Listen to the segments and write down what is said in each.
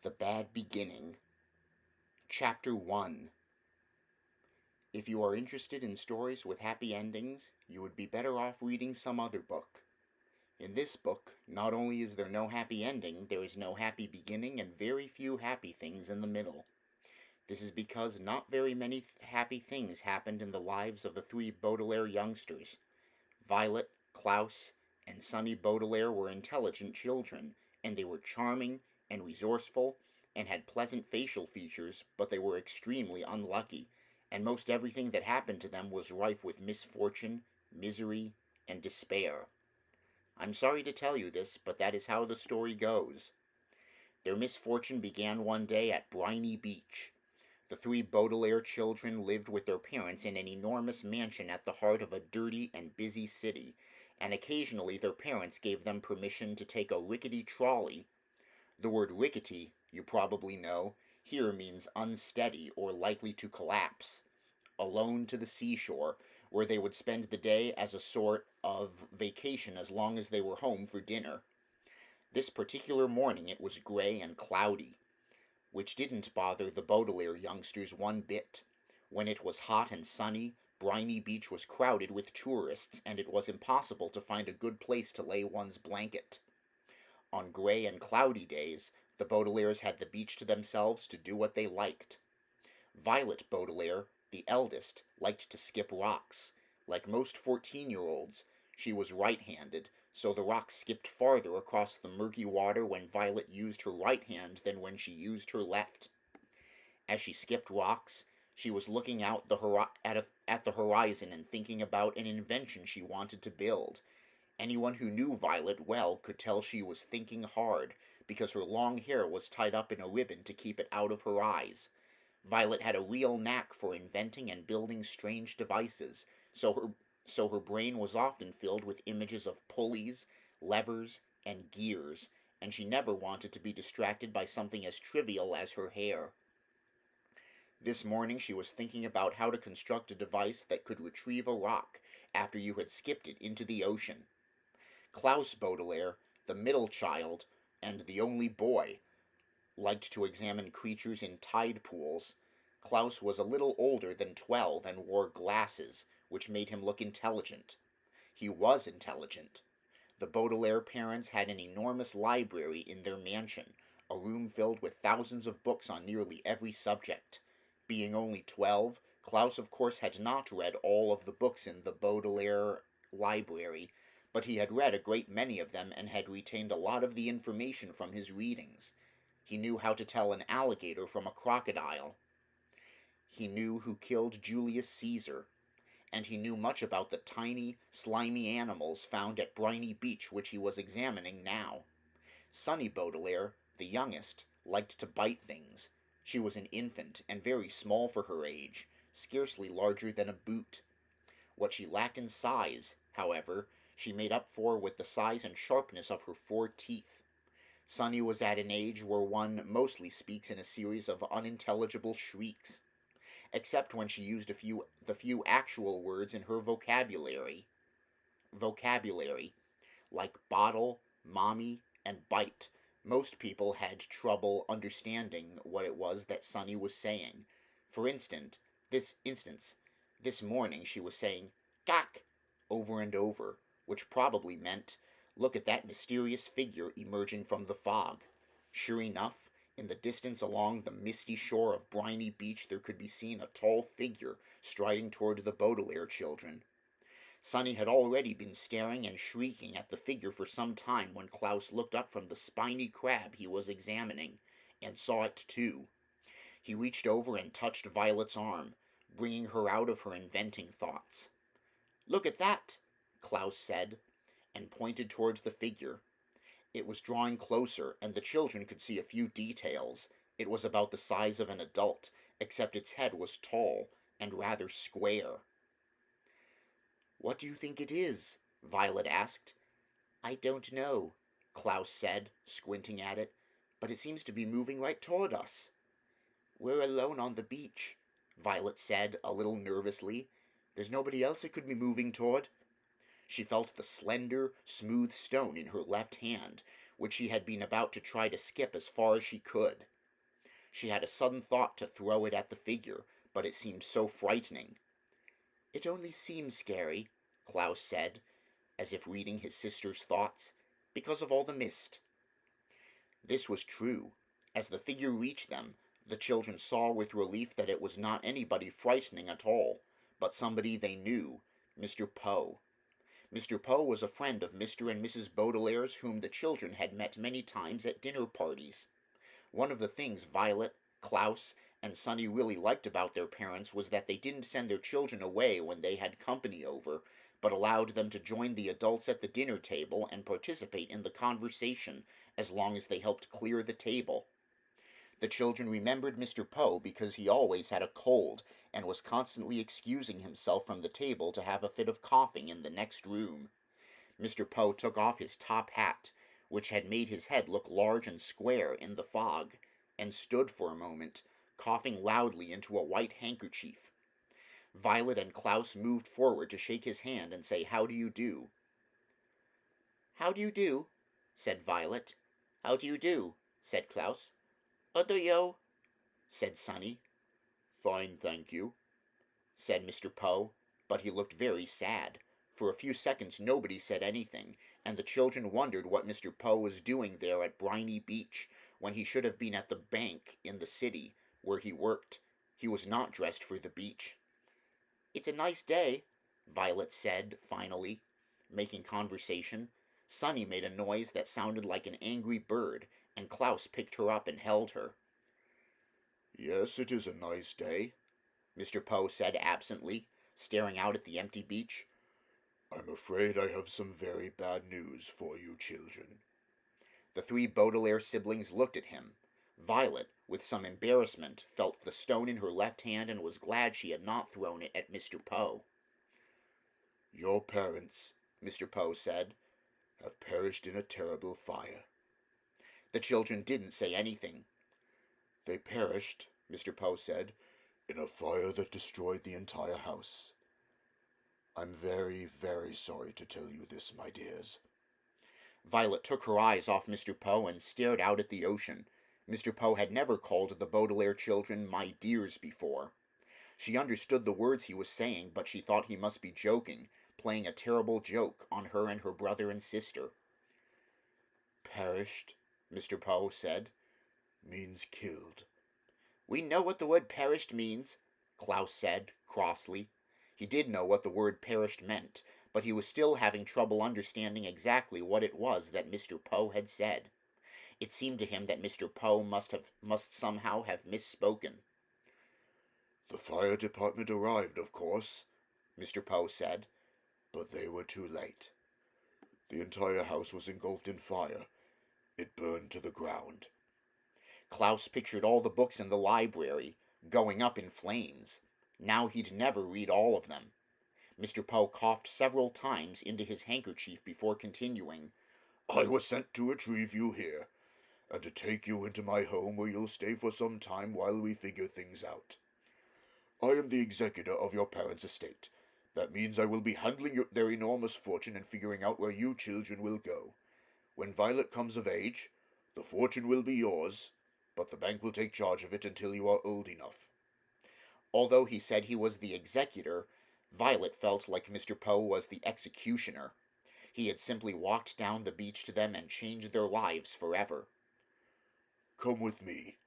The Bad Beginning. Chapter 1. If you are interested in stories with happy endings, you would be better off reading some other book. In this book, not only is there no happy ending, there is no happy beginning and very few happy things in the middle. This is because not very many happy things happened in the lives of the three Baudelaire youngsters. Violet, Klaus, and Sonny Baudelaire were intelligent children, and they were charming and resourceful, and had pleasant facial features, but they were extremely unlucky, and most everything that happened to them was rife with misfortune, misery, and despair. I'm sorry to tell you this, but that is how the story goes. Their misfortune began one day at Briny Beach. The three Baudelaire children lived with their parents in an enormous mansion at the heart of a dirty and busy city, and occasionally their parents gave them permission to take a rickety trolley. The word rickety, you probably know, here means unsteady or likely to collapse, alone to the seashore, where they would spend the day as a sort of vacation as long as they were home for dinner. This particular morning it was gray and cloudy, which didn't bother the Baudelaire youngsters one bit. When it was hot and sunny, Briny Beach was crowded with tourists, and it was impossible to find a good place to lay one's blanket. On gray and cloudy days, the Baudelaires had the beach to themselves to do what they liked. Violet Baudelaire, the eldest, liked to skip rocks. Like most 14-year-olds, she was right-handed, so the rocks skipped farther across the murky water when Violet used her right hand than when she used her left. As she skipped rocks, she was looking out at the horizon and thinking about an invention she wanted to build. Anyone who knew Violet well could tell she was thinking hard, because her long hair was tied up in a ribbon to keep it out of her eyes. Violet had a real knack for inventing and building strange devices, so her brain was often filled with images of pulleys, levers, and gears, and she never wanted to be distracted by something as trivial as her hair. This morning she was thinking about how to construct a device that could retrieve a rock after you had skipped it into the ocean. Klaus Baudelaire, the middle child and the only boy, liked to examine creatures in tide pools. Klaus was a little older than 12 and wore glasses, which made him look intelligent. He was intelligent. The Baudelaire parents had an enormous library in their mansion, a room filled with thousands of books on nearly every subject. Being only 12, Klaus of course had not read all of the books in the Baudelaire library, but he had read a great many of them and had retained a lot of the information from his readings. He knew how to tell an alligator from a crocodile. He knew who killed Julius Caesar, and he knew much about the tiny, slimy animals found at Briny Beach which he was examining now. Sonny Baudelaire, the youngest, liked to bite things. She was an infant and very small for her age, scarcely larger than a boot. What she lacked in size, however, she made up for with the size and sharpness of her 4 teeth. Sonny was at an age where one mostly speaks in a series of unintelligible shrieks, except when she used the few actual words in her vocabulary, like bottle, mommy, and bite. Most people had trouble understanding what it was that Sonny was saying. For instance, this morning she was saying "gak" over and over, which probably meant, "Look at that mysterious figure emerging from the fog." Sure enough, in the distance along the misty shore of Briny Beach there could be seen a tall figure striding toward the Baudelaire children. Sonny had already been staring and shrieking at the figure for some time when Klaus looked up from the spiny crab he was examining, and saw it too. He reached over and touched Violet's arm, bringing her out of her inventing thoughts. "Look at that," Klaus said, and pointed towards the figure. It was drawing closer, and the children could see a few details. It was about the size of an adult, except its head was tall and rather square. "What do you think it is?" Violet asked. "I don't know," Klaus said, squinting at it, "but it seems to be moving right toward us." "We're alone on the beach," Violet said, a little nervously. "There's nobody else it could be moving toward." She felt the slender, smooth stone in her left hand, which she had been about to try to skip as far as she could. She had a sudden thought to throw it at the figure, but it seemed so frightening. "It only seems scary," Klaus said, as if reading his sister's thoughts, "because of all the mist." This was true. As the figure reached them, the children saw with relief that it was not anybody frightening at all, but somebody they knew, Mr. Poe. Mr. Poe was a friend of Mr. and Mrs. Baudelaire's whom the children had met many times at dinner parties. One of the things Violet, Klaus, and Sonny really liked about their parents was that they didn't send their children away when they had company over, but allowed them to join the adults at the dinner table and participate in the conversation as long as they helped clear the table. The children remembered Mr. Poe because he always had a cold and was constantly excusing himself from the table to have a fit of coughing in the next room. Mr. Poe took off his top hat, which had made his head look large and square in the fog, and stood for a moment, coughing loudly into a white handkerchief. Violet and Klaus moved forward to shake his hand and say, "How do you do?" "How do you do?" said Violet. "How do you do?" said Klaus. "Do you?" said Sonny. "Fine, thank you," said Mr. Poe, but he looked very sad. For a few seconds nobody said anything, and the children wondered what Mr. Poe was doing there at Briny Beach, when he should have been at the bank in the city, where he worked. He was not dressed for the beach. "It's a nice day," Violet said, finally, making conversation. Sonny made a noise that sounded like an angry bird, and Klaus picked her up and held her. "Yes, it is a nice day," Mr. Poe said absently, staring out at the empty beach. "I'm afraid I have some very bad news for you children." The three Baudelaire siblings looked at him. Violet, with some embarrassment, felt the stone in her left hand and was glad she had not thrown it at Mr. Poe. "Your parents," Mr. Poe said, "have perished in a terrible fire." The children didn't say anything. "They perished," Mr. Poe said, "in a fire that destroyed the entire house. I'm very, very sorry to tell you this, my dears." Violet took her eyes off Mr. Poe and stared out at the ocean. Mr. Poe had never called the Baudelaire children "my dears" before. She understood the words he was saying, but she thought he must be joking, playing a terrible joke on her and her brother and sister. "Perished," Mr. Poe said, "means killed." "We know what the word perished means," Klaus said, crossly. He did know what the word perished meant, but he was still having trouble understanding exactly what it was that Mr. Poe had said. It seemed to him that Mr. Poe must somehow have misspoken. "The fire department arrived, of course," Mr. Poe said, "but they were too late. The entire house was engulfed in fire. It burned to the ground." Klaus pictured all the books in the library going up in flames. Now he'd never read all of them. Mr. Poe coughed several times into his handkerchief before continuing. "I was sent to retrieve you here, and to take you into my home where you'll stay for some time while we figure things out. I am the executor of your parents' estate. That means I will be handling their enormous fortune and figuring out where you children will go. When Violet comes of age, the fortune will be yours, but the bank will take charge of it until you are old enough." Although he said he was the executor, Violet felt like Mr. Poe was the executioner. He had simply walked down the beach to them and changed their lives forever. "Come with me,"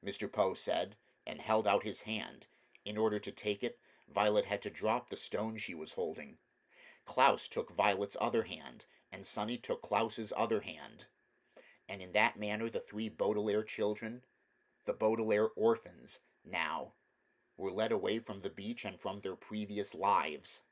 Mr. Poe said, and held out his hand. In order to take it, Violet had to drop the stone she was holding. Klaus took Violet's other hand, and Sonny took Klaus's other hand. And in that manner the three Baudelaire children, the Baudelaire orphans now, were led away from the beach and from their previous lives.